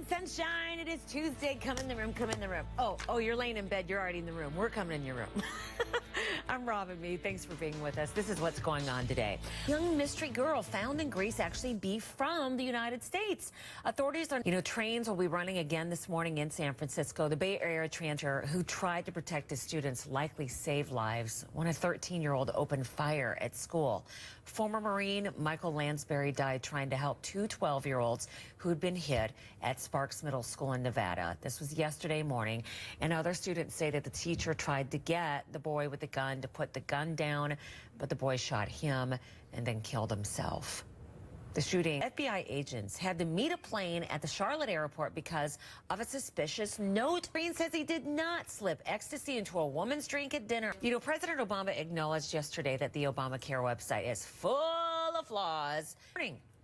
sunshine. It is Tuesday. Come in the room, come in the room. Oh, you're laying in bed. You're already in the room. We're coming in your room. I'm Robin Meade. Thanks for being with us. This is what's going on today. Young mystery girl found in Greece actually be from the United States. Authorities are, trains will be running again this morning in San Francisco. The Bay Area translator who tried to protect his students likely saved lives when a 13-year-old opened fire at school. Former Marine Michael Lansbury died trying to help two 12-year-olds who'd been hit at Sparks Middle School in Nevada. This was yesterday morning, and other students say that the teacher tried to get the boy with the gun to put the gun down, but the boy shot him and then killed himself. The shooting, FBI agents had to meet a plane at the Charlotte airport because of a suspicious note. Green says he did not slip ecstasy into a woman's drink at dinner. President Obama acknowledged yesterday that the Obamacare website is full of flaws.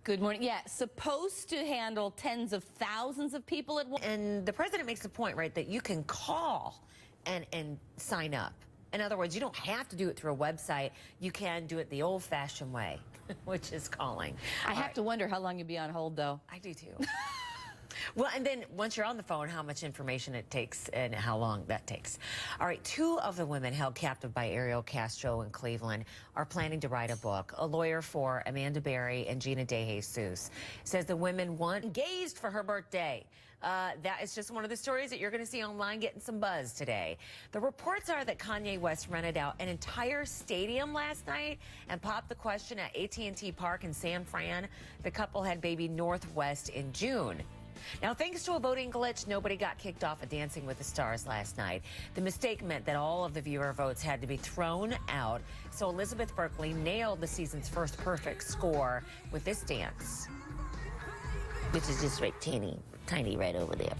Good morning. Yeah, supposed to handle tens of thousands of people at once. And the president makes the point, right, that you can call and sign up. In other words, you don't have to do it through a website. You can do it the old-fashioned way, which is calling. I have to wonder how long you'd be on hold, though. I do, too. Well, and then once you're on the phone, how much information it takes and how long that takes. All right, two of the women held captive by Ariel Castro in Cleveland are planning to write a book. A lawyer for Amanda Berry and Gina DeJesus says the women engaged for her birthday. That is just one of the stories that you're going to see online getting some buzz today. The reports are that Kanye West rented out an entire stadium last night and popped the question at AT&T Park in San Fran. The couple had baby Northwest in June. Now, thanks to a voting glitch, nobody got kicked off of Dancing with the Stars last night. The mistake meant that all of the viewer votes had to be thrown out, so Elizabeth Berkley nailed the season's first perfect score with this dance, which is just right tiny right over there.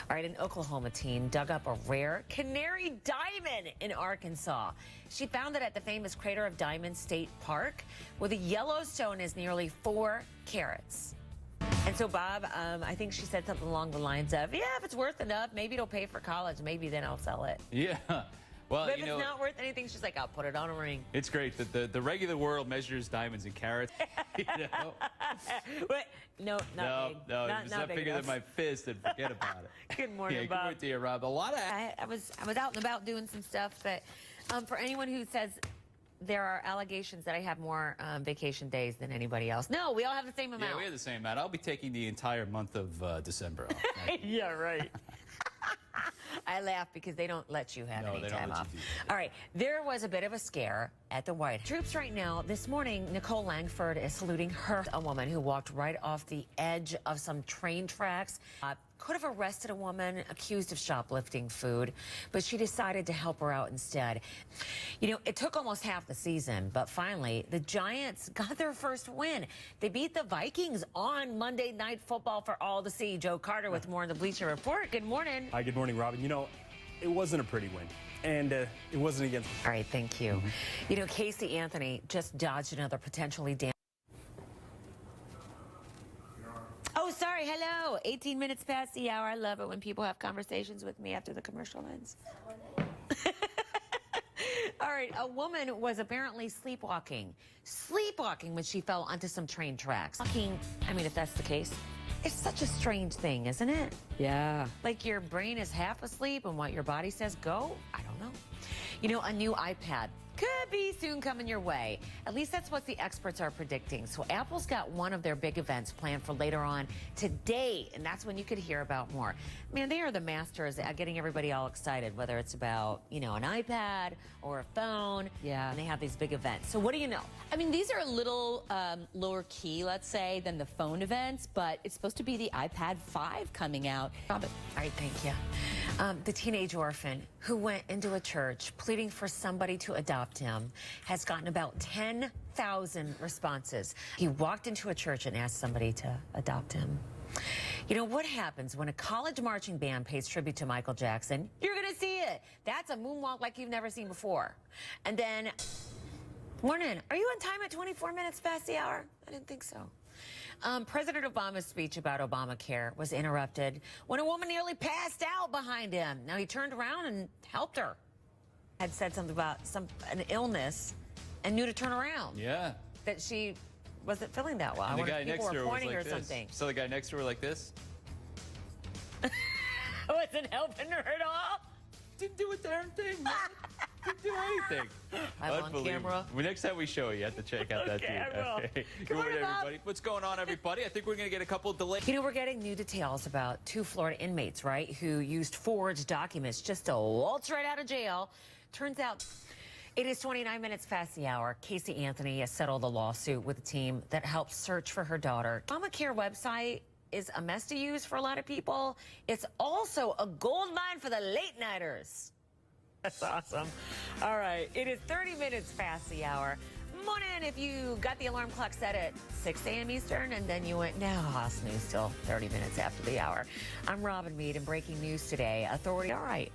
All right, an Oklahoma teen dug up a rare canary diamond in Arkansas. She found it at the famous Crater of Diamonds State Park, where the yellow stone is nearly 4 carats. And so, Bob, I think she said something along the lines of, yeah, if it's worth enough, maybe it'll pay for college. Maybe then I'll sell it. Yeah. Well, but if it's not worth anything, she's like, I'll put it on a ring. It's great that the regular world measures diamonds in carats. Wait, no, not big. No, not it's not bigger than my fist, and forget about it. Good morning, Bob. Bob. Good morning to you, Rob. I was out and about doing some stuff, but for anyone who says there are allegations that I have more vacation days than anybody else. No, we all have the same amount. Yeah, we have the same amount. I'll be taking the entire month of December off. Yeah, right. I laugh because they don't let you have any time off. All right, there was a bit of a scare at the White House. Troops right now, this morning, Nicole Langford is saluting her, a woman who walked right off the edge of some train tracks. Could have arrested a woman accused of shoplifting food, but she decided to help her out instead. It took almost half the season, but finally, the Giants got their first win. They beat the Vikings on Monday Night Football for all to see. Joe Carter with more in the Bleacher Report. Good morning. Hi, good morning, Robin. It wasn't a pretty win, and it wasn't against... All right, thank you. Casey Anthony just dodged another potentially damaging... Oh, sorry. Hello. 18 minutes past the hour. I love it when people have conversations with me after the commercial ends. All right. A woman was apparently sleepwalking when she fell onto some train tracks. If that's the case, it's such a strange thing, isn't it? Yeah. Like your brain is half asleep and what your body says go? I don't know. A new iPad could be soon coming your way. At least that's what the experts are predicting. So Apple's got one of their big events planned for later on today, and that's when you could hear about more. Man, they are the masters at getting everybody all excited, whether it's about, an iPad or a phone. Yeah. And they have these big events. So what do you know? These are a little lower key, let's say, than the phone events, but it's supposed to be the iPad 5 coming out. Robin. All right, thank you. The teenage orphan who went into a church pleading for somebody to adopt him has gotten about 10,000 responses. He walked into a church and asked somebody to adopt him. What happens when a college marching band pays tribute to Michael Jackson? You're going to see it. That's a moonwalk like you've never seen before. And then, morning, are you on time at 24 minutes past the hour? I didn't think so. President Obama's speech about Obamacare was interrupted when a woman nearly passed out behind him. Now, he turned around and helped her. Had said something about an illness and knew to turn around. Yeah. That she wasn't feeling that well. And I the guy wonder if next people to her were was pointing like or this. something. So the guy next to her like this? Wasn't helping her at all. Didn't do a darn thing, man. Didn't do anything. I'm on Unbelievable. camera. Well, next time we show you have to check out that Okay, team. I will. Okay. Good Good morning, morning, Bob. everybody. What's going on, everybody? I think we're going to get a couple of delays. You know, we're getting new details about 2 Florida inmates, right, who used forged documents just to waltz right out of jail. Turns out it is 29 minutes past the hour. Casey Anthony has settled a lawsuit with a team that helps search for her daughter. Obamacare website is a mess to use for a lot of people. It's also a gold mine for the late-nighters. That's awesome. All right, it is 30 minutes past the hour. Morning, if you got the alarm clock set at 6 a.m. Eastern and then you went, no, I'll snooze till 30 minutes after the hour. I'm Robin Meade, and breaking news today. Authority, all right.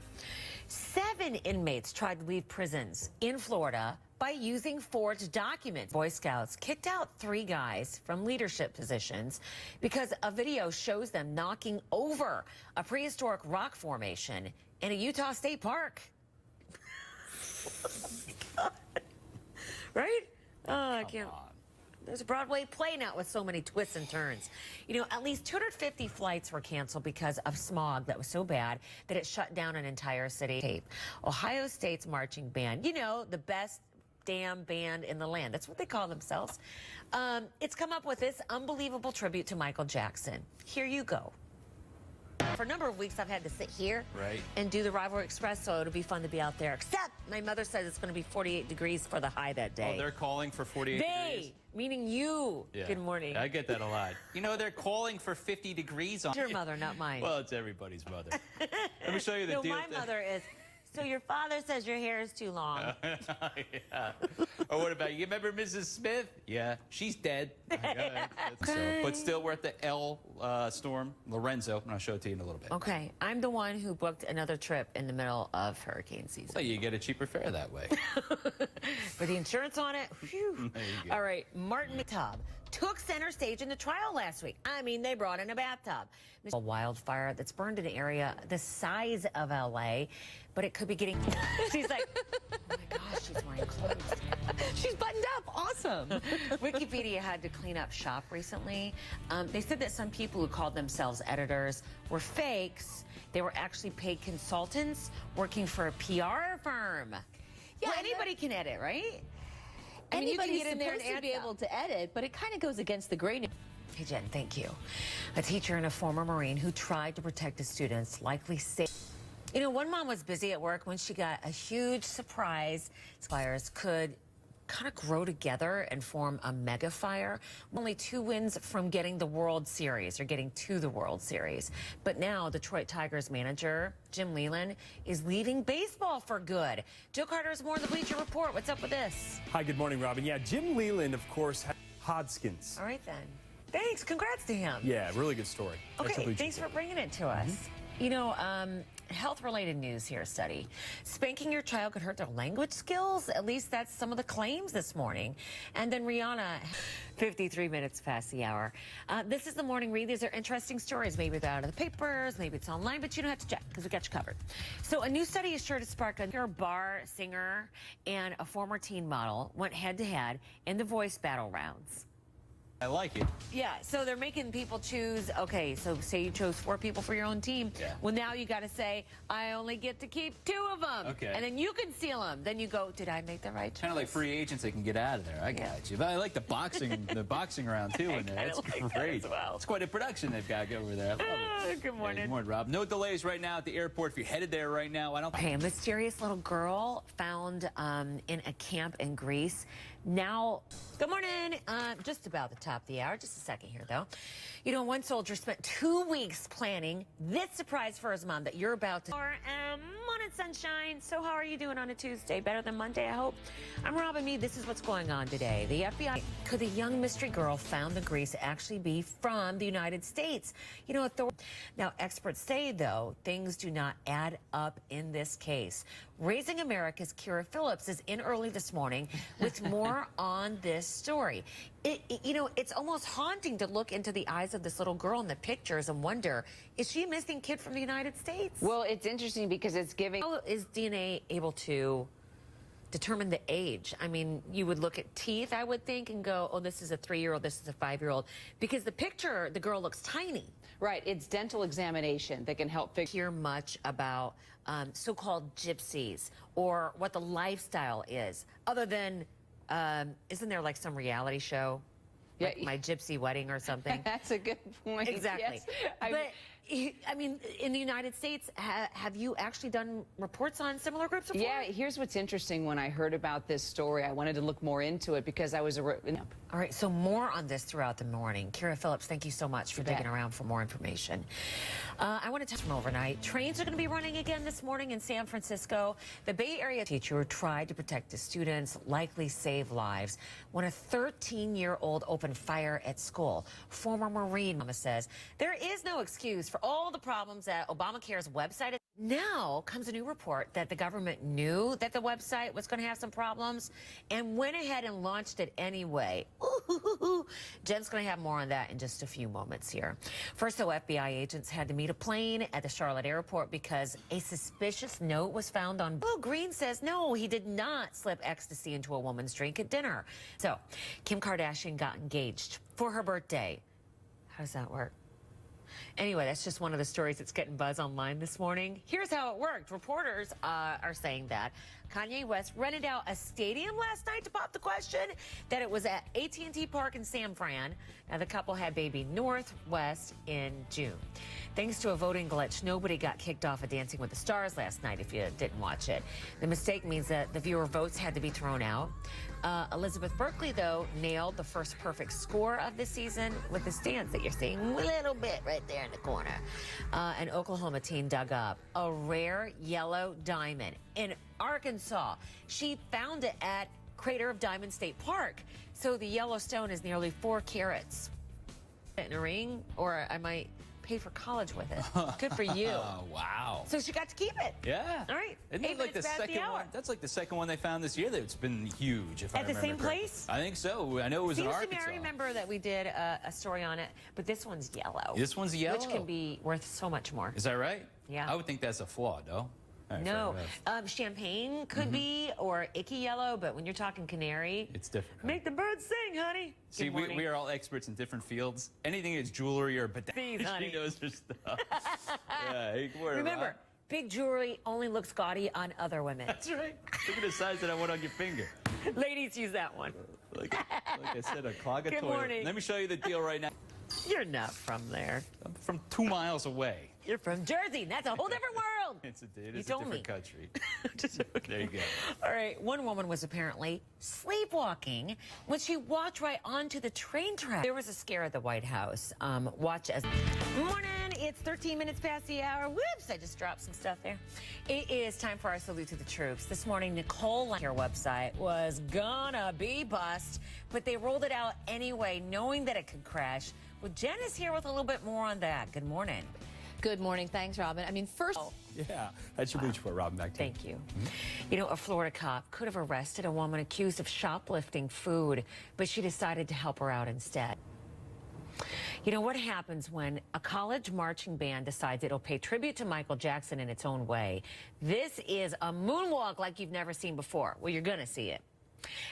7 inmates tried to leave prisons in Florida by using forged documents. Boy Scouts kicked out 3 guys from leadership positions because a video shows them knocking over a prehistoric rock formation in a Utah state park. Right? Oh, I can't. There's a Broadway play now with so many twists and turns. You know, at least 250 flights were canceled because of smog that was so bad that it shut down an entire city. Ohio State's marching band, you know, the best damn band in the land. That's what they call themselves. It's come up with this unbelievable tribute to Michael Jackson. Here you go. For a number of weeks, I've had to sit here and do the Rivalry Express, so it'll be fun to be out there. Except my mother says it's going to be 48 degrees for the high that day. Oh, they're calling for 48 degrees? Meaning you. Yeah. Good morning. I get that a lot. You know, they're calling for 50 degrees on Your mother, not mine. Well, it's everybody's mother. Let me show you the No, deal. my mother is, so your father says your hair is too long. Yeah. Or what about you? Remember Mrs. Smith? Yeah, she's dead. But still, we're at the L storm, Lorenzo, and I'll show it to you in a little bit. Okay, I'm the one who booked another trip in the middle of hurricane season. Well, you get a cheaper fare that way. For the insurance on it, whew. There you go. All right, Martin McTubb took center stage in the trial last week. I mean, they brought in a bathtub. A wildfire that's burned an area the size of LA, but it could be getting. She's like, oh my gosh, she's wearing clothes. She's buttoned up. Awesome. Wikipedia had to clean up shop recently. They said that some people who called themselves editors were fakes. They were actually paid consultants working for a PR firm. Yeah, Well, anybody can edit, right? I mean, you can Anybody's get in there and supposed to be able to edit, but it kind of goes against the grain. Hey, Jen, thank you. A teacher and a former Marine who tried to protect his students likely saved. You know, one mom was busy at work when she got a huge surprise. Fires could kind of grow together and form a mega fire. Only 2 wins from getting the World Series, or getting to the World Series. But now Detroit Tigers manager Jim Leland is leaving baseball for good. Joe Carter has more in the Bleacher Report. What's up with this? Hi, good morning, Robin. Yeah, Jim Leland, of course, had Hodgkins. All right, then. Thanks. Congrats to him. Yeah, really good story. That's Okay, a Bleacher thanks for Report. bringing it to us. You know, health-related news here, study. Spanking your child could hurt their language skills. At least that's some of the claims this morning. And then Rihanna, 53 minutes past the hour. This is the morning read. These are interesting stories. Maybe they're out of the papers, maybe it's online, but you don't have to check because we got you covered. So a new study is sure to spark a bar singer and a former teen model went head-to-head in the voice battle rounds. I like it. Yeah, so they're making people choose, okay, so say you chose 4 people for your own team. Yeah. Well, now you got to say, I only get to keep 2 of them. Okay. And then you can steal them. Then you go, did I make the right choice? Kind of like free agents, they can get out of there. I got you. But I like the boxing round too in there. kinda That's like that great. as well. It's quite a production they've got over there. I love it. Good morning. Good morning, Rob. No delays right now at the airport. If you're headed there right now, I don't. Okay, a mysterious little girl found in a camp in Greece. Now, good morning. Just about the top of the hour. Just a second here, though. You know, one soldier spent 2 weeks planning this surprise for his mom that you're about to. Morning, sunshine. So how are you doing on a Tuesday? Better than Monday, I hope. I'm Robin Meade. This is what's going on today. The FBI. Could the young mystery girl found in Greece actually be from the United States? You know, now experts say, though, things do not add up in this case. Raising America's Kira Phillips is in early this morning with more on this story. You know, it's almost haunting to look into the eyes of this little girl in the pictures and wonder, is she a missing kid from the United States? Well, it's interesting because it's giving. How is DNA able to determine the age. I mean, you would look at teeth, I would think, and go, oh, this is a 3-year-old, this is a 5-year-old. Because the picture, the girl looks tiny. Right, it's dental examination that can help fix. Hear much about so-called gypsies or what the lifestyle is, other than, isn't there like some reality show? Like Yeah. My Gypsy Wedding or something? That's a good point. Exactly. Yes. But, I mean, in the United States, have you actually done reports on similar groups before? Yeah, here's what's interesting. When I heard about this story, I wanted to look more into it because I was All right, so more on this throughout the morning. Kira Phillips, thank you so much for digging around for more information. I want to touch on overnight. Trains are going to be running again this morning in San Francisco. The Bay Area teacher tried to protect his students, likely save lives, when a 13-year-old opened fire at school. Former Marine mama says there is no excuse for all the problems at Obamacare's website. Now comes a new report that the government knew that the website was going to have some problems and went ahead and launched it anyway. Ooh, Jen's going to have more on that in just a few moments here. First, though, FBI agents had to meet a plane at the Charlotte airport because a suspicious note was found on. Well, Green says no, he did not slip ecstasy into a woman's drink at dinner. So, Kim Kardashian got engaged for her birthday. How does that work? Anyway, that's just one of the stories that's getting buzz online this morning. Here's how it worked. Reporters are saying that Kanye West rented out a stadium last night to pop the question, that it was at AT&T Park in San Fran. Now, the couple had baby Northwest in June. Thanks to a voting glitch, nobody got kicked off of Dancing with the Stars last night if you didn't watch it. The mistake means that the viewer votes had to be thrown out. Elizabeth Berkley, though, nailed the first perfect score of the season with this dance that you're seeing a little bit right there in the corner. An Oklahoma teen dug up a rare yellow diamond in Arkansas. She found it at Crater of Diamond State Park. So the yellow stone is nearly 4 carats. In a ring, or I might pay for college with it. Good for you. Oh, wow. So she got to keep it. Yeah. All right. Isn't 8 that like the minutes past second hour. one? That's like the second one they found this year that's been huge, if I At the remember same correctly. place? I think so. I know it was in Seems to me, Arkansas. I remember that we did a story on it, but this one's yellow. This one's yellow? Which can be worth so much more. Is that right? Yeah. I would think that's a flaw, though. All right, No, fair enough. champagne could be, or icky yellow, but when you're talking canary, It's different. make the birds sing, honey. See, Good we morning. are all experts in different fields. Anything that's jewelry or These, honey. she knows her stuff. Yeah, you can wear it Remember, around. big jewelry only looks gaudy on other women. That's right. Look at the size of that one on your finger. Ladies use that one. Like I said, a clog of Good toilet. morning. Let me show you the deal right now. You're not from there. I'm from 2 miles away. You're from Jersey. That's a whole different world. It You is a told different me. country. There you go. All right, one woman was apparently sleepwalking when she walked right onto the train track. There was a scare at the White House. Watch as... Morning, it's 13 minutes past the hour. Whoops, I just dropped some stuff there. It is time for our salute to the troops. This morning, Nicole, your website was gonna be bust, but they rolled it out anyway, knowing that it could crash. Well, Jen is here with a little bit more on that. Good morning. Good morning. Thanks, Robin. I mean, first. Yeah, that's your bleach report, Robin. Back to you. Thank you. You know, a Florida cop could have arrested a woman accused of shoplifting food, but she decided to help her out instead. You know what happens when a college marching band decides it'll pay tribute to Michael Jackson in its own way? This is a moonwalk like you've never seen before. Well, you're going to see it.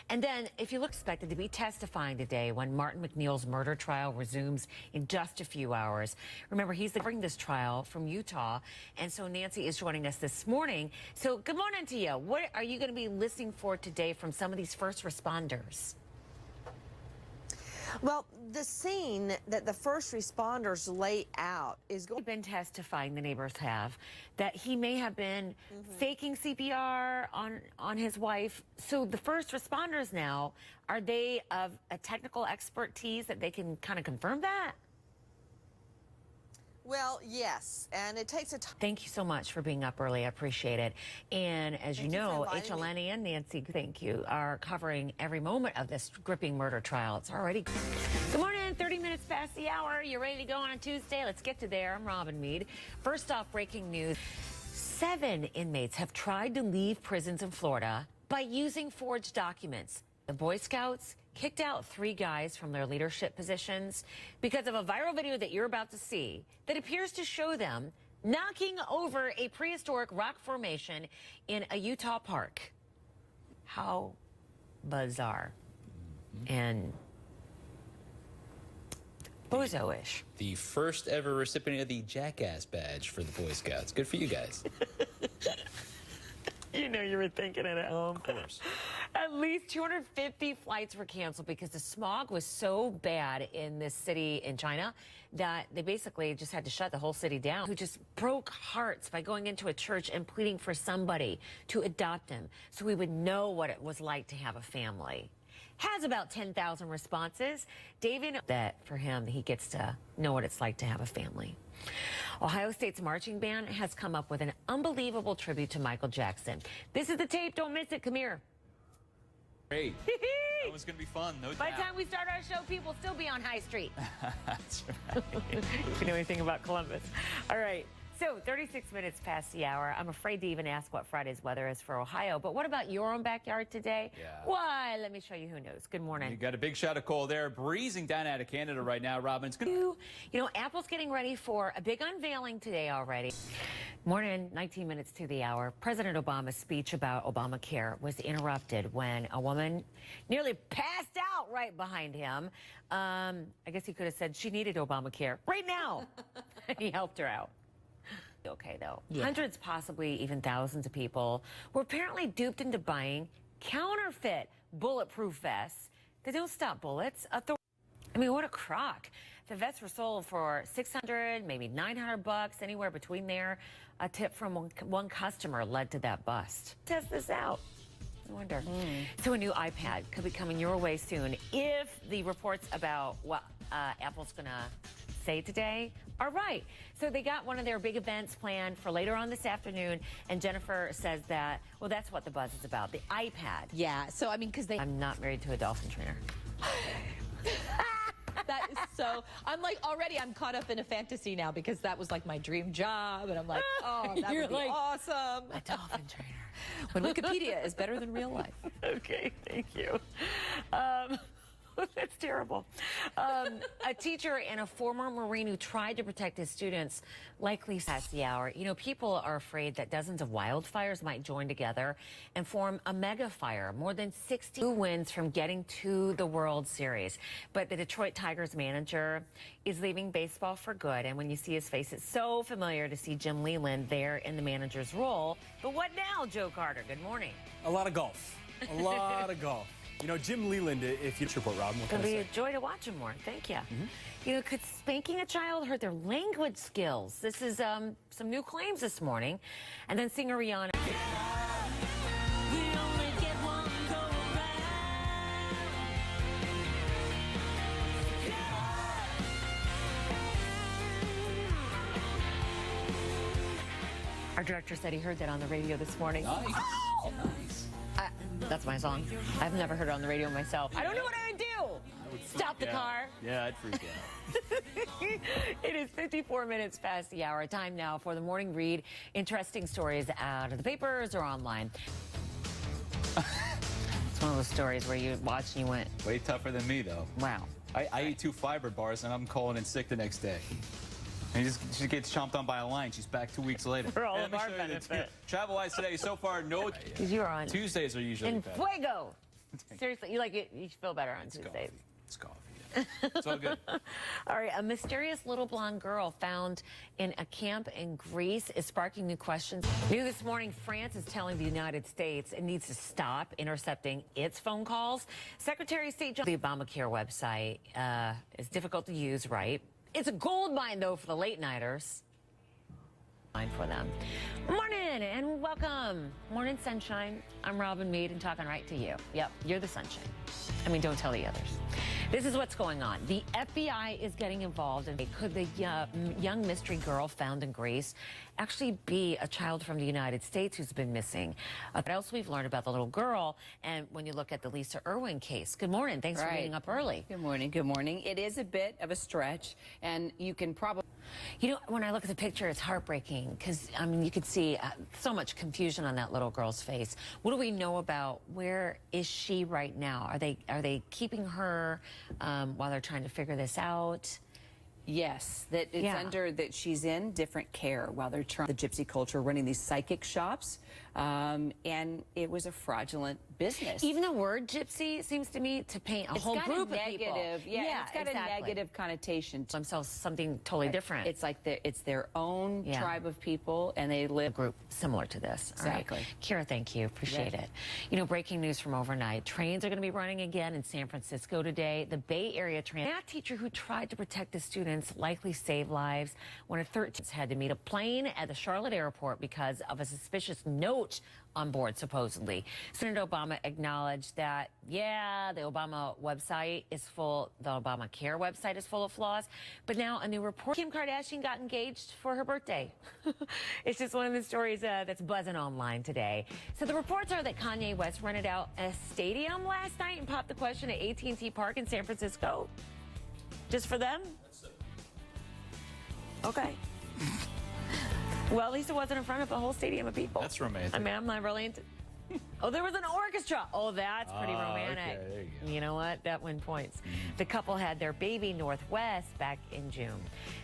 And then, if you look expected to be testifying today when Martin McNeil's murder trial resumes in just a few hours. Remember, he's covering this trial from Utah, and so Nancy is joining us this morning. So, good morning to you. What are you going to be listening for today from some of these first responders? Well, the scene that the first responders lay out is going. Been testifying, the neighbors have, that he may have been faking CPR on his wife. So the first responders now, are they of a technical expertise that they can kind of confirm that? Well, yes, and it takes a time. Thank you so much for being up early. I appreciate it. And as Thank you you for know, inviting me. HLN and Nancy, thank you, are covering every moment of this gripping murder trial. It's already... Good morning, 30 minutes past the hour. You ready to go on a Tuesday? Let's get to there. I'm Robin Meade. First off, breaking news. 7 inmates have tried to leave prisons in Florida by using forged documents. The Boy Scouts kicked out 3 guys from their leadership positions because of a viral video that you're about to see that appears to show them knocking over a prehistoric rock formation in a Utah park. How bizarre and bozo-ish. The first ever recipient of the Jackass badge for the Boy Scouts. Good for you guys. You know you were thinking it at home. Of course. At least 250 flights were canceled because the smog was so bad in this city in China that they basically just had to shut the whole city down. Who just broke hearts by going into a church and pleading for somebody to adopt him so we would know what it was like to have a family. Has about 10,000 responses. David, that for him, he gets to know what it's like to have a family. Ohio State's marching band has come up with an unbelievable tribute to Michael Jackson. This is the tape. Don't miss it. Come here. Great. That was going to be fun, no doubt. By the time we start our show, people will still be on High Street. That's right. If you know anything about Columbus. All right. So 36 minutes past the hour. I'm afraid to even ask what Friday's weather is for Ohio. But what about your own backyard today? Yeah. Why? Let me show you who knows. Good morning. You got a big shot of cold air breezing down out of Canada right now, Robin. It's good. You know, Apple's getting ready for a big unveiling today already. Morning, 19 minutes to the hour. President Obama's speech about Obamacare was interrupted when a woman nearly passed out right behind him. I guess he could have said she needed Obamacare right now. He helped her out. Okay, though. Yeah. Hundreds, possibly even thousands of people were apparently duped into buying counterfeit bulletproof vests that don't stop bullets. I mean, what a crock. The vests were sold for $600, maybe $900, anywhere between there. A tip from one customer led to that bust. Test this out. I wonder. So a new iPad could be coming your way soon if the reports about what Apple's going to say today are right. So they got one of their big events planned for later on this afternoon, and Jennifer says that, well, that's what the buzz is about, the iPad. Yeah, so I mean, because I'm not married to a dolphin trainer. That is so, I'm caught up in a fantasy now because that was like my dream job. And I'm like, oh, that would be awesome. A dolphin trainer. When Wikipedia is better than real life. Okay, thank you. That's terrible. A teacher and a former Marine who tried to protect his students likely past the hour. You know, people are afraid that dozens of wildfires might join together and form a mega fire. More than 60 wins from getting to the World Series. But the Detroit Tigers manager is leaving baseball for good. And when you see his face, it's so familiar to see Jim Leland there in the manager's role. But what now, Joe Carter? Good morning. A lot of golf. A lot of golf. You know, Jim Leland, if you report, Rob, what can I It'll be say? a joy to watch him more. Thank you. You know, could spanking a child hurt their language skills? This is some new claims this morning. And then singer Rihanna. Our director said he heard that on the radio this morning. Nice. Oh! Nice. That's my song. I've never heard it on the radio myself. I don't know what I would do. Stop the car. Yeah, I'd freak out. It is 54 minutes past the hour. Time now for the morning read. Interesting stories out of the papers or online. It's one of those stories where you watch and you went, Way tougher than me, though. wow. I eat 2 fiber bars, and I'm calling in sick the next day. And she gets chomped on by a lion. She's back 2 weeks later. For all Hey, of let me our show you the benefit. Travel-wise today, so far, no. Because you are on Tuesdays are usually in better. fuego. Seriously, you like it. You feel better on Tuesdays. It's coffee. Yeah. It's all good. All right, a mysterious little blonde girl found in a camp in Greece is sparking new questions. New this morning, France is telling the United States it needs to stop intercepting its phone calls. Secretary of State John, the Obamacare website is difficult to use, right? It's a gold mine, though, for the late-nighters. Fine for them. Morning and welcome. Morning, sunshine. I'm Robin Meade and talking right to you. Yep, you're the sunshine. I mean, don't tell the others. This is what's going on. The FBI is getting involved, and could the young mystery girl found in Greece actually be a child from the United States who's been missing? What else we've learned about the little girl, and when you look at the Lisa Irwin case. Good morning. Thanks for being up early. Good morning. Good morning. It is a bit of a stretch, and you can probably... You know, when I look at the picture, it's heartbreaking because, I mean, you could see so much confusion on that little girl's face. What do we know about where is she right now? Are they keeping her while they're trying to figure this out? Yes, that it's Yeah. under that she's in different care while they're trying the gypsy culture, running these psychic shops, and it was a fraudulent business. Even the word gypsy seems to me to paint a It's whole got group a of people. negative, yeah, it's got exactly. a negative connotation to Themselves something totally different. It's like it's their own Yeah. tribe of people, and they live. Group similar to this. All right. Exactly. Kira, thank you. Appreciate Yes. it. You know, breaking news from overnight. Trains are going to be running again in San Francisco today. The Bay Area math teacher who tried to protect the students likely saved lives when a 13 had to meet a plane at the Charlotte airport because of a suspicious note on board, supposedly. Senator Obama acknowledged that, yeah, the Obama website is full, the Obamacare website is full of flaws. But now a new report, Kim Kardashian got engaged for her birthday. It's just one of the stories that's buzzing online today. So the reports are that Kanye West rented out a stadium last night and popped the question at AT&T Park in San Francisco. Just for them? Okay. Well, at least it wasn't in front of a whole stadium of people. That's romantic. I mean, I'm not really into... Oh, there was an orchestra. Oh, that's pretty Ah, romantic. okay, there you go. You know what? That won points. The couple had their baby Northwest back in June.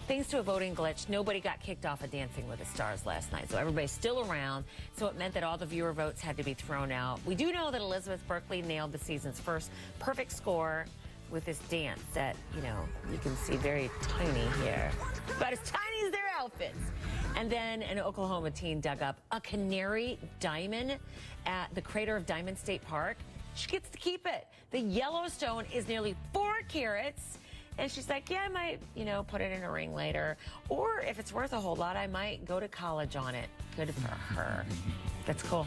Thanks to a voting glitch, nobody got kicked off of Dancing with the Stars last night. So everybody's still around. So it meant that all the viewer votes had to be thrown out. We do know that Elizabeth Berkley nailed the season's first perfect score with this dance that, you know, you can see very tiny here. About as tiny as their outfits. And then an Oklahoma teen dug up a canary diamond at the crater of Diamond State Park. She gets to keep it. The Yellowstone is nearly 4 carats. And she's like, yeah, I might, you know, put it in a ring later. Or if it's worth a whole lot, I might go to college on it. Good for her. That's cool.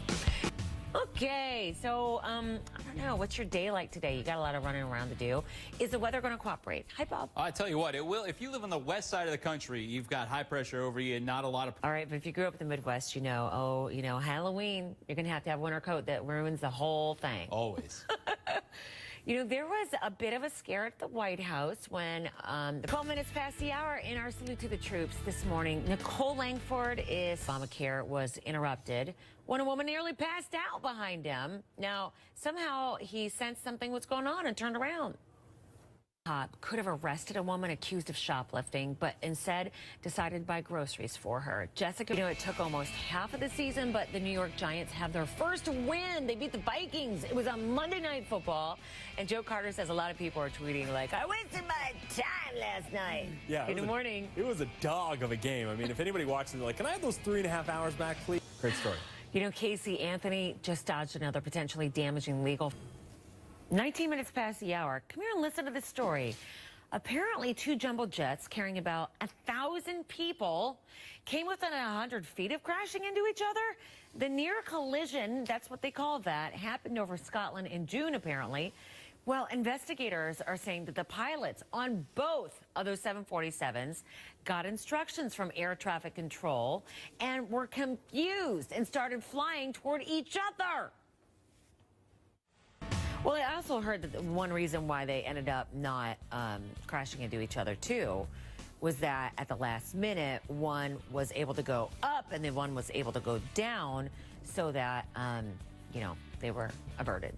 Okay, so I don't know. What's your day like today? You got a lot of running around to do. Is the weather going to cooperate? Hi, Bob. I tell you what, it will. If you live on the west side of the country, you've got high pressure over you and not a lot of. All right, but if you grew up in the Midwest, you know, Halloween, you're going to have a winter coat that ruins the whole thing. Always. You know, there was a bit of a scare at the White House when 12 minutes past the hour in our salute to the troops this morning. Nicole Langford is Obamacare was interrupted when a woman nearly passed out behind him. Now, somehow he sensed something was going on and turned around. Could have arrested a woman accused of shoplifting, but instead decided to buy groceries for her. Jessica, you know, it took almost half of the season, but the New York Giants have their first win. They beat the Vikings. It was on Monday Night Football, and Joe Carter says a lot of people are tweeting like, I wasted my time last night. Yeah. Good morning. It was a dog of a game. I mean, if anybody watches, they're like, can I have those 3.5 hours back, please? Great story. You know, Casey Anthony just dodged another potentially damaging legal. 19 minutes past the hour. Come here and listen to this story. Apparently, 2 jumbo jets carrying about 1,000 people came within 100 feet of crashing into each other. The near collision, that's what they call that, happened over Scotland in June, apparently. Well, investigators are saying that the pilots on both of those 747s got instructions from air traffic control and were confused and started flying toward each other. Well, I also heard that one reason why they ended up not crashing into each other, too, was that at the last minute, one was able to go up and then one was able to go down so that, you know, they were averted.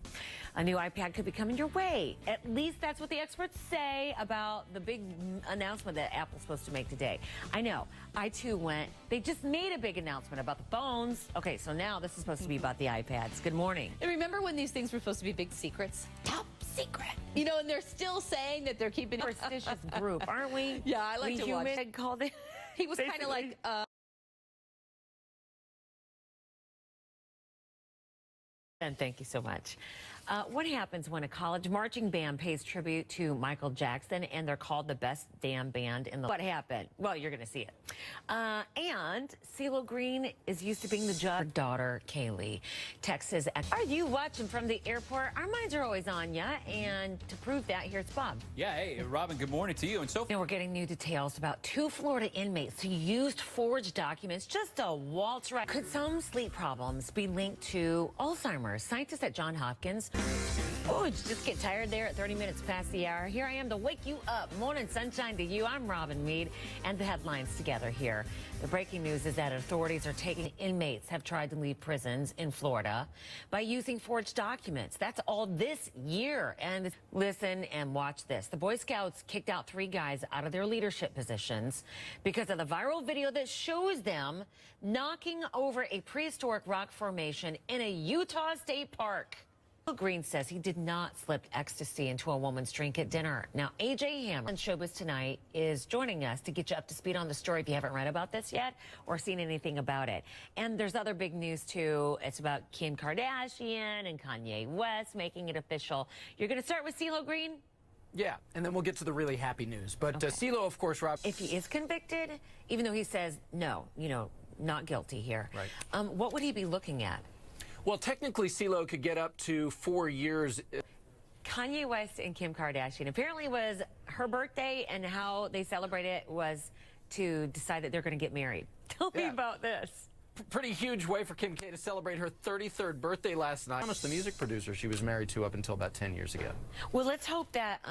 A new iPad could be coming your way. At least that's what the experts say about the big announcement that Apple's supposed to make today. I know. I, too, went. They just made a big announcement about the phones. Okay, so now this is supposed to be about the iPads. Good morning. And remember when these things were supposed to be big secrets? Top secret. You know, and they're still saying that they're keeping it. Superstitious group, aren't we? Yeah, I like we to watch. humans called it. He was kind of like, And thank you so much. What happens when a college marching band pays tribute to Michael Jackson and they're called the best damn band in the... What happened? Well, you're going to see it. And CeeLo Green is used to being the judge. Her daughter, Kaylee, Texas. Are you watching from the airport? Our minds are always on you. And to prove that, here's Bob. Yeah, hey, Robin, good morning to you. And so Now we're getting new details about 2 Florida inmates who used forged documents just to waltz right. Could some sleep problems be linked to Alzheimer's? Scientists at Johns Hopkins Oh, did you just get tired there at 30 minutes past the hour? Here I am to wake you up. Morning sunshine to you. I'm Robin Meade, and the headlines together here. The breaking news is that authorities are taking inmates have tried to leave prisons in Florida by using forged documents. That's all this year. And listen and watch this. The Boy Scouts kicked out 3 guys out of their leadership positions because of the viral video that shows them knocking over a prehistoric rock formation in a Utah state park. Green says he did not slip ecstasy into a woman's drink at dinner. Now, AJ Hammer on Showbiz Tonight is joining us to get you up to speed on the story if you haven't read about this yet or seen anything about it. And there's other big news, too. It's about Kim Kardashian and Kanye West making it official. You're going to start with CeeLo Green? Yeah, and then we'll get to the really happy news. But CeeLo, of course, Rob. If he is convicted, even though he says no, not guilty here, Right. What would he be looking at? Well, technically, CeeLo could get up to 4 years. Kanye West and Kim Kardashian. Apparently it was her birthday, and how they celebrate it was to decide that they're going to get married. Tell me about this. Pretty huge way for Kim K to celebrate her 33rd birthday last night. Thomas, the music producer she was married to up until about 10 years ago. Well, let's hope that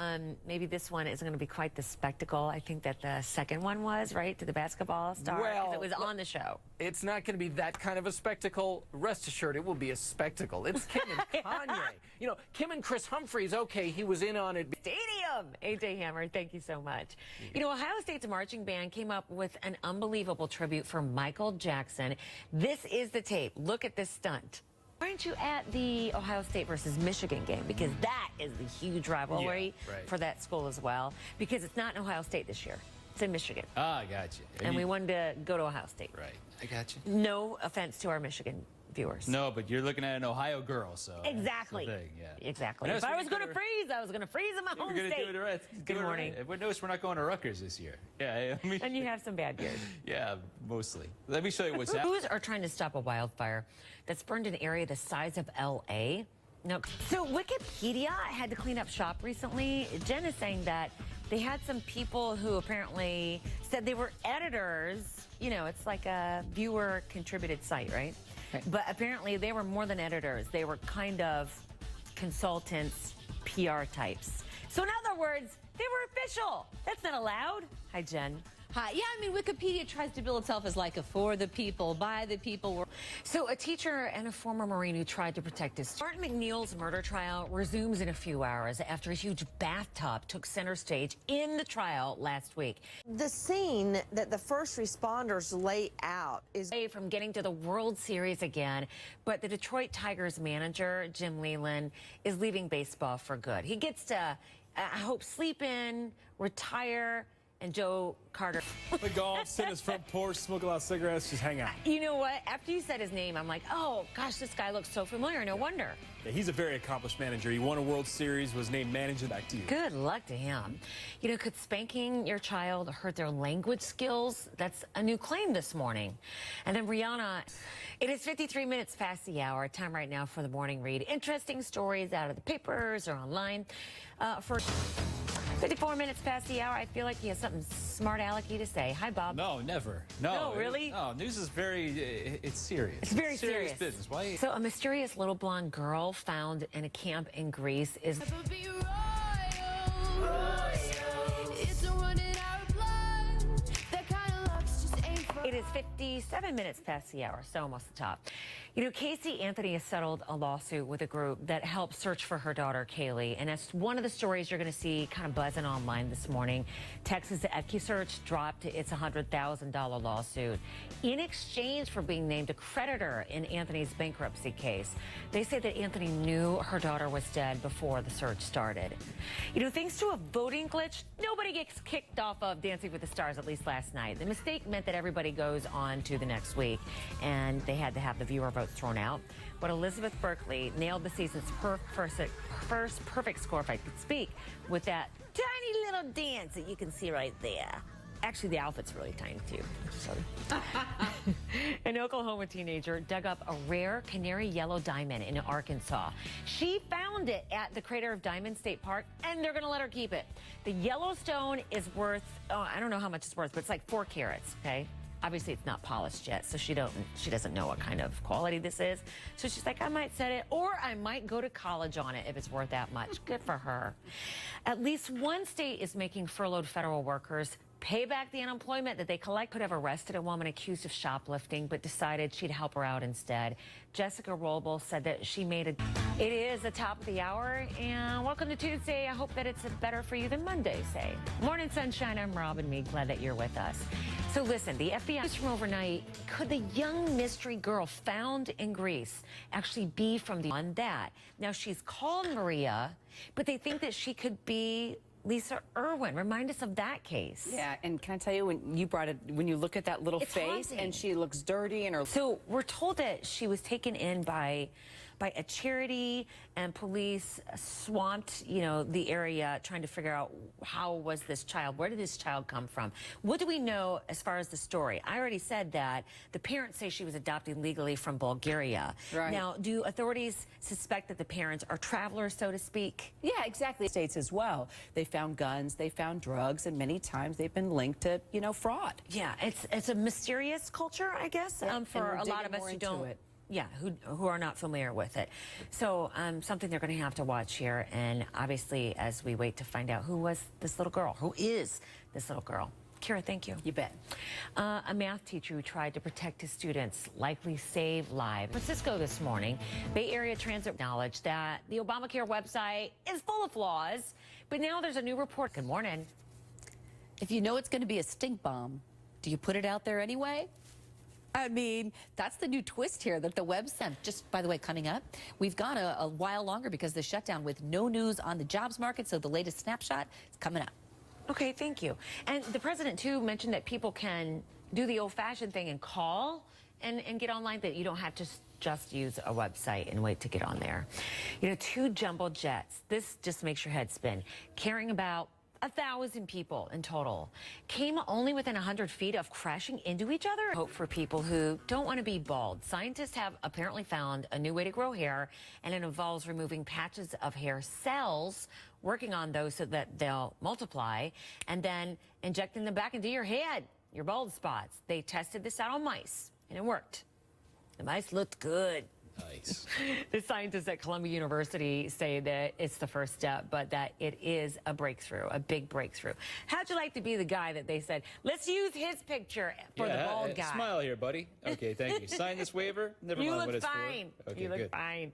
maybe this one isn't going to be quite the spectacle. I think that the second one was, right, to the basketball star. Well, it was on the show. It's not going to be that kind of a spectacle. Rest assured, it will be a spectacle. It's Kim and Kanye. Kim and Chris Humphries, okay, he was in on it. Stadium! AJ Hammer, thank you so much. Ohio State's marching band came up with an unbelievable tribute for Michael Jackson. This is the tape. Look at this stunt. Aren't you at the Ohio State versus Michigan game? Because that is the huge rivalry for that school as well. Because it's not in Ohio State this year. It's in Michigan. Ah, I got you. And we wanted to go to Ohio State. Right. I got you. No offense to our Michigan viewers. No, but you're looking at an Ohio girl, so. Exactly. That's the thing, yeah. Exactly. If I was going to freeze, I was going to freeze in my home We're going to state. do it right. Good morning. Notice we're not going to Rutgers this year. Yeah. I mean, And you have some bad beard. yeah, mostly. Let me show you what's happening. Crews are trying to stop a wildfire that's burned an area the size of L.A. No. So Wikipedia had to clean up shop recently. Jen is saying that they had some people who apparently said they were editors. It's like a viewer-contributed site, right? But apparently they were more than editors. They were kind of consultants, PR types. So in other words, they were official. That's not allowed. Hi, Jen. Hi. Yeah, Wikipedia tries to bill itself as like a for the people, by the people. So a teacher and a former Marine who tried to protect his Martin McNeil's murder trial resumes in a few hours after a huge bathtub took center stage in the trial last week. The scene that the first responders lay out is From getting to the World Series again, but the Detroit Tigers manager, Jim Leyland, is leaving baseball for good. He gets to, I hope, sleep in, retire, and Joe Carter. The golf, sit in his front porch, smoke a lot of cigarettes, just hang out. You know what? After you said his name, I'm like, oh, gosh, this guy looks so familiar. No wonder. Yeah, he's a very accomplished manager. He won a World Series, was named manager. Back to you. Good luck to him. Could spanking your child hurt their language skills? That's a new claim this morning. And then Rihanna, it is 53 minutes past the hour. Time right now for the morning read. Interesting stories out of the papers or online. For 54 minutes past the hour, I feel like he has something smart alecky to say. Hi, Bob. No, never. No, really? No, news is it's serious. It's very serious business. Why? So a mysterious little blonde girl found in a camp in Greece is... It is 57 minutes past the hour, so almost the top. Casey Anthony has settled a lawsuit with a group that helped search for her daughter, Kaylee. And that's one of the stories you're going to see kind of buzzing online this morning. Texas EquiSearch dropped its $100,000 lawsuit in exchange for being named a creditor in Anthony's bankruptcy case. They say that Anthony knew her daughter was dead before the search started. Thanks to a voting glitch, nobody gets kicked off of Dancing with the Stars, at least last night. The mistake meant that everybody goes on to the next week, and they had to have the viewer votes thrown out. But Elizabeth Berkley nailed the season's first perfect score, if I could speak, with that tiny little dance that you can see right there. Actually, the outfit's really tiny, too. Sorry. An Oklahoma teenager dug up a rare canary yellow diamond in Arkansas. She found it at the Crater of Diamond State Park, and they're going to let her keep it. The Yellowstone is worth, I don't know how much it's worth, but it's like 4 carats, okay? obviously it's not polished yet, so she doesn't know what kind of quality this is. So she's like, I might set it, or I might go to college on it if it's worth that much. Good for her. At least one state is making furloughed federal workers pay back the unemployment that they collect. Could have arrested a woman accused of shoplifting, but decided she'd help her out instead. Jessica Roble said that she made a... It is the top of the hour, and welcome to Tuesday. I hope that it's better for you than Monday, say. Morning, sunshine. I'm Robin Meade. Glad that you're with us. So listen, the FBI from overnight, could the young mystery girl found in Greece actually be from the... On that. Now, she's called Maria, but they think that she could be Lisa Irwin. Remind us of that case. Yeah, and can I tell you, when you look at that little It's face haunting. and she looks dirty and her... So we're told that she was taken in by a charity, and police swamped, the area trying to figure out how was this child, where did this child come from? What do we know as far as the story? I already said that the parents say she was adopted legally from Bulgaria. Right. Now, do authorities suspect that the parents are travelers, so to speak? Yeah, exactly. States as well. They found guns, they found drugs, and many times they've been linked to, fraud. Yeah, it's a mysterious culture, I guess, Yeah, for and a we're lot of digging us more who into don't. it. Yeah, who are not familiar with it. So something they're going to have to watch here. And obviously, as we wait to find out who was this little girl, who is this little girl. Kira, thank you. You bet. A math teacher who tried to protect his students likely saved lives. Francisco this morning, Bay Area Transit acknowledged that the Obamacare website is full of flaws. But now there's a new report. Good morning. If you know it's going to be a stink bomb, do you put it out there anyway? I mean, that's the new twist here that the website, just by the way, coming up, we've got a while longer because the shutdown with no news on the jobs market. So the latest snapshot is coming up. Okay, thank you. And the president, too, mentioned that people can do the old-fashioned thing and call and get online, that you don't have to just use a website and wait to get on there. 2 jumbo jets. This just makes your head spin. Carrying about 1,000 people in total, came only within 100 feet of crashing into each other. Hope for people who don't want to be bald. Scientists have apparently found a new way to grow hair, and it involves removing patches of hair cells, working on those so that they'll multiply, and then injecting them back into your head, your bald spots. They tested this out on mice, and it worked. The mice looked good. Nice. The scientists at Columbia University say that it's the first step, but that it is a breakthrough, a big breakthrough. How'd you like to be the guy that they said, let's use his picture for the bald guy? Smile here, buddy. Okay, thank you. Sign this waiver. Never You mind look what it's fine. for. Okay, You look good. fine.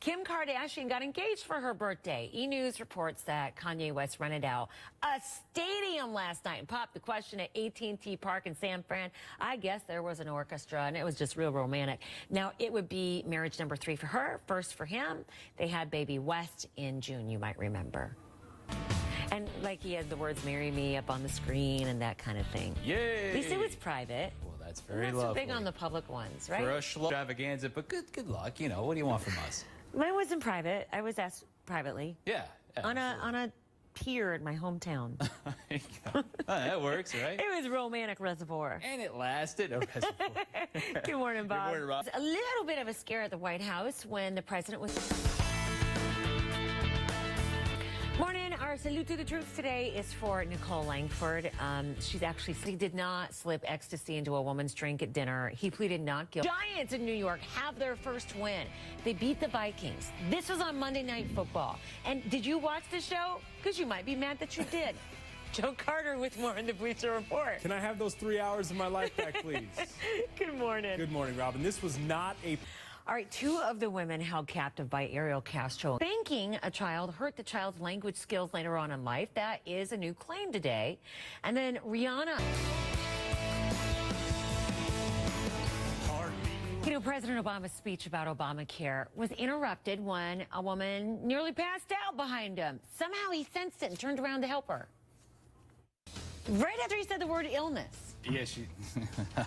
Kim Kardashian got engaged for her birthday. E! News reports that Kanye West rented out a stadium last night and popped the question at AT&T Park in San Fran. I guess there was an orchestra, and it was just real romantic. Now, it would be marriage number 3 for her, first for him. They had baby West in June, you might remember. And like he had the words "marry me" up on the screen and that kind of thing. Yay! At least it was private. Well, that's very Not lovely. so big on the public ones, right? For a extravaganza, but good luck. What do you want from us? Mine wasn't private. I was asked privately Yeah. on a pier in my hometown. That works, right? It was romantic reservoir. And it lasted. Good morning, Bob. morning, Rob. A little bit of a scare at the White House when the president was... Morning. Our salute to the troops today is for Nicole Langford. She did not slip ecstasy into a woman's drink at dinner. He pleaded not guilty. Giants in New York have their first win. They beat the Vikings. This was on Monday Night Football. And did you watch the show? Because you might be mad that you did. Joe Carter with more in the Bleacher Report. Can I have those 3 hours of my life back, please? Good morning. Good morning, Robin. This was not a... All right, 2 of the women held captive by Ariel Castro, thinking a child hurt the child's language skills later on in life. That is a new claim today. And then Rihanna. President Obama's speech about Obamacare was interrupted when a woman nearly passed out behind him. Somehow he sensed it and turned around to help her. Right after he said the word illness. Yeah, she.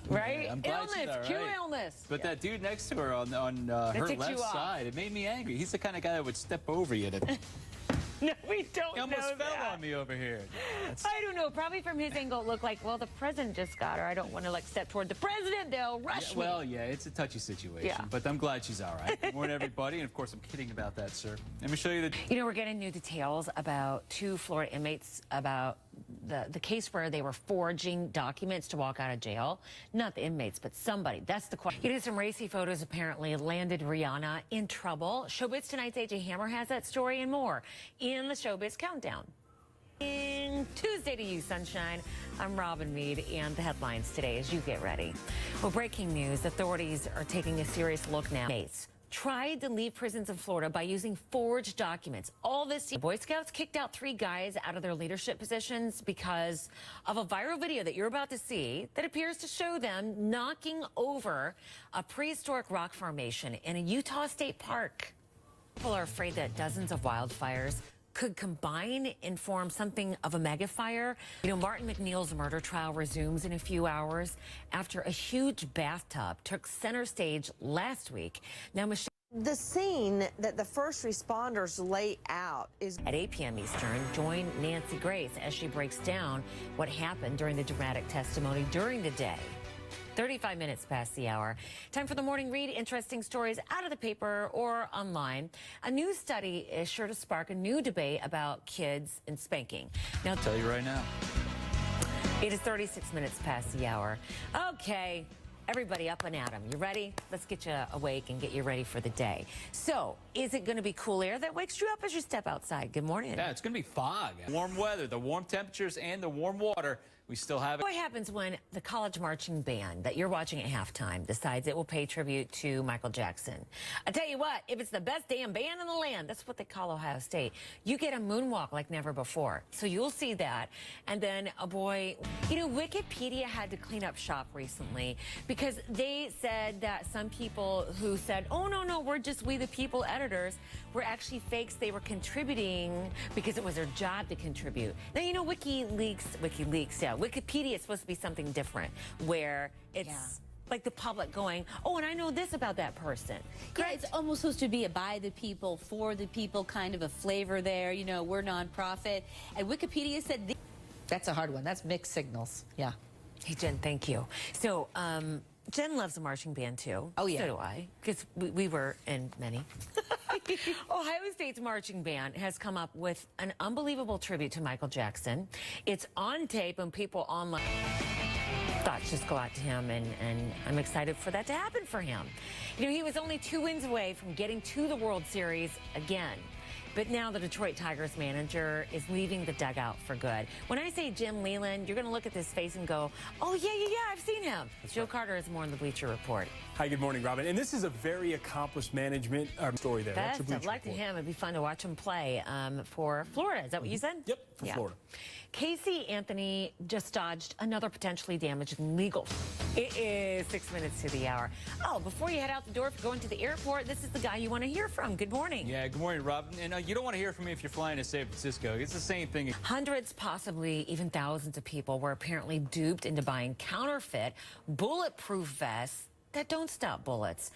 Right? I'm glad she's Illness, all cue right. illness. But that dude next to her on her ticked you left off. side, it made me angry. He's the kind of guy that would step over you. No, we don't He almost know fell that. on me over here. I don't know. Probably from his angle, it looked like, well, the president just got her. I don't want to step toward the president. They'll rush me. Well, yeah, it's a touchy situation. Yeah. But I'm glad she's all right. Good morning, everybody. And of course, I'm kidding about that, sir. Let me show you the. We're getting new details about 2 Florida inmates about the case where they were forging documents to walk out of jail. Not the inmates, but somebody. That's the question. You know, some racy photos apparently landed Rihanna in trouble. Showbiz Tonight's AJ Hammer has that story and more in the Showbiz Countdown. Tuesday to you, sunshine. I'm Robin Meade, and the headlines today as you get ready. Well, breaking news, authorities are taking a serious look now. Inmates tried to leave prisons in Florida by using forged documents. All this, Boy Scouts kicked out 3 guys out of their leadership positions because of a viral video that you're about to see that appears to show them knocking over a prehistoric rock formation in a Utah state park. People are afraid that dozens of wildfires could combine and form something of a megafire. You know, Martin McNeil's murder trial resumes in a few hours after a huge bathtub took center stage last week. Now, Michelle, The scene that the first responders lay out is at 8 p.m. Eastern, join Nancy Grace as she breaks down what happened during the dramatic testimony during the day. 35 minutes past the hour. Time for the morning read. Interesting stories out of the paper or online. A new study is sure to spark a new debate about kids and spanking. Now, I'll tell you right now. it is 36 minutes past the hour. Okay, everybody up and at 'em. You ready? Let's get you awake and get you ready for the day. So, is it going to be cool air that wakes you up as you step outside? Good morning. Yeah, it's going to be fog. Warm weather, the warm temperatures, and the warm water. We still have it. What happens when the college marching band that you're watching at halftime decides it will pay tribute to Michael Jackson? I tell you what, if it's the best damn band in the land, that's what they call Ohio State, you get a moonwalk like never before. So you'll see that. And then, you know, Wikipedia had to clean up shop recently because they said that some people who said, oh, no, we're just We the People editors, were actually fakes. They were contributing because it was their job to contribute. Now, you know, Wikipedia is supposed to be something different where it's like the public going, oh, and I know this about that person. Yeah, it's almost supposed to be a by the people, for the people kind of a flavor there. You know, we're nonprofit. And Wikipedia said, that's a hard one. That's mixed signals. Yeah. Hey, Jen, thank you. So, Jen loves the marching band, too. Oh, yeah. So do I, because we were in many. Ohio State's marching band has come up with an unbelievable tribute to Michael Jackson. It's on tape, and people online thoughts just go out to him, and I'm excited for that to happen for him. You know, he was only 2 wins away from getting to the World Series again. But now the Detroit Tigers manager is leaving the dugout for good. When I say Jim Leland, you're going to look at this face and go, oh, yeah, I've seen him. Joe Carter has more in the Bleacher Report. Hi, good morning, Robin. And this is a very accomplished management story there. That's Best your of luck to Bleacher him. It'd be fun to watch him play for Florida. Is that what you said? Yep, for Florida. Casey Anthony just dodged another potentially damaging legal. It is 6 minutes to the hour. Oh, before you head out the door, if you're going to the airport, this is the guy you want to hear from. Good morning. Yeah, good morning, Robin. And you don't want to hear from me if you're flying to San Francisco. It's the same thing. Hundreds, possibly even thousands of people were apparently duped into buying counterfeit bulletproof vests that don't stop bullets.